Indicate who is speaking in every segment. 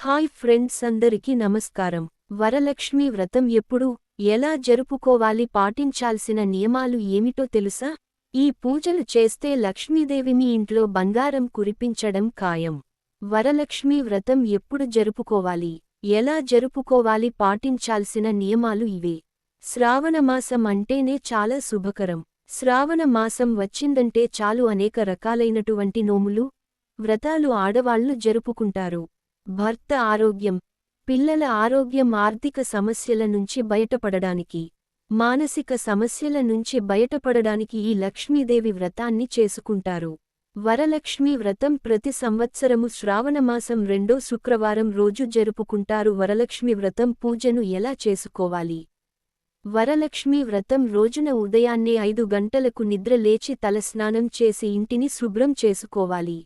Speaker 1: Hi friends, అందరికీ నమస్కారం. వరలక్ష్మి వ్రతం ఎప్పుడు, ఎలా జరుపుకోవాలి, పాటించాల్సిన నియమాలు ఏమిటో తెలుసా? ఈ పూజలు చేస్తే లక్ష్మీదేవి మీ ఇంట్లో బంగారం కురిపించడం ఖాయం. వరలక్ష్మి వ్రతం ఎప్పుడు జరుపుకోవాలి, ఎలా జరుపుకోవాలి, పాటించాల్సిన నియమాలు ఇవే. శ్రావణమాసం అంటేనే చాలా శుభకరం. శ్రావణ మాసం వచ్చిందంటే చాలు అనేక రకాలైనటువంటి నోములు, వ్రతాలు ఆడవాళ్లు జరుపుకుంటారు. భర్త ఆరోగ్యం, పిల్లల ఆరోగ్యం, ఆర్థిక సమస్యల నుంచి బయటపడడానికి, మానసిక సమస్యల నుంచి బయటపడడానికి ఈ లక్ష్మీదేవి వ్రతాన్ని చేసుకుంటారు. వరలక్ష్మి వ్రతం ప్రతి సంవత్సరము శ్రావణమాసం 2వ శుక్రవారం రోజు జరుపుకుంటారు. వరలక్ష్మి వ్రతం పూజను ఎలా చేసుకోవాలి? వరలక్ష్మి వ్రతం రోజున ఉదయాన్నే 5 గంటలకు నిద్ర లేచి తలస్నానం చేసి ఇంటిని శుభ్రం చేసుకోవాలి.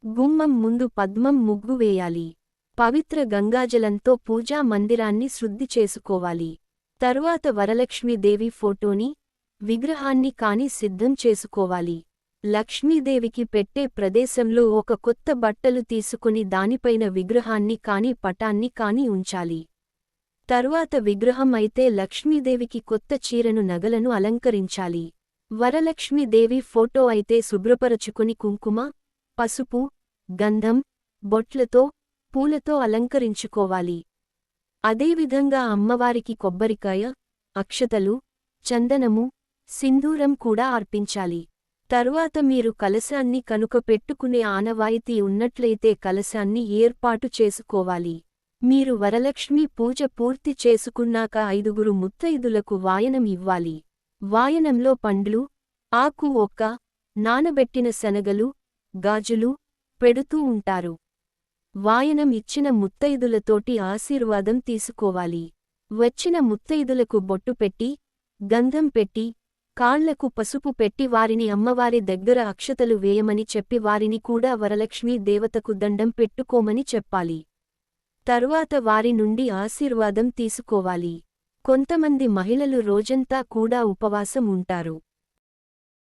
Speaker 1: గుమ్మం ముందు పద్మం ముగ్గు వేయాలి. పవిత్ర గంగాజలంతో పూజా మందిరాన్ని శుద్ధి చేసుకోవాలి. తరువాత వరలక్ష్మీదేవి ఫోటోని, విగ్రహాన్ని కాని సిద్ధం చేసుకోవాలి. లక్ష్మీదేవికి పెట్టే ప్రదేశంలో ఒక కొత్త బట్టలు తీసుకుని దానిపైన విగ్రహాన్ని కాని పటాన్ని కాని ఉంచాలి. తరువాత విగ్రహం అయితే లక్ష్మీదేవికి కొత్త చీరను, నగలను అలంకరించాలి. వరలక్ష్మీదేవి ఫోటో అయితే శుభ్రపరచుకుని కుంకుమ, పసుపు, గంధం, బొట్లతో, పూలతో అలంకరించుకోవాలి. అదేవిధంగా అమ్మవారికి కొబ్బరికాయ, అక్షతలు, చందనము, సింధూరం కూడా అర్పించాలి. తరువాత మీరు కలశాన్ని కనుక పెట్టుకునే ఆనవాయితీ ఉన్నట్లయితే కలశాన్ని ఏర్పాటు చేసుకోవాలి. మీరు వరలక్ష్మి పూజ పూర్తి చేసుకున్నాక 5గురు ముత్తైదులకు వాయనం ఇవ్వాలి. వాయనంలో పండ్లు, ఆకు ఒక్క, నానబెట్టిన శనగలు, గాజులు పెడుతూ ఉంటారు. వాయనం ఇచ్చిన ముత్తైదులతోటి ఆశీర్వాదం తీసుకోవాలి. వచ్చిన ముత్తైదులకు బొట్టు పెట్టి, గంధం పెట్టి, కాళ్లకు పసుపు పెట్టి వారిని అమ్మవారి దగ్గర అక్షతలు వేయమని చెప్పి వారిని కూడా వరలక్ష్మీ దేవతకు దండం పెట్టుకోమని చెప్పాలి. తరువాత వారి నుండి ఆశీర్వాదం తీసుకోవాలి. కొంతమంది మహిళలు రోజంతా కూడా ఉపవాసం ఉంటారు.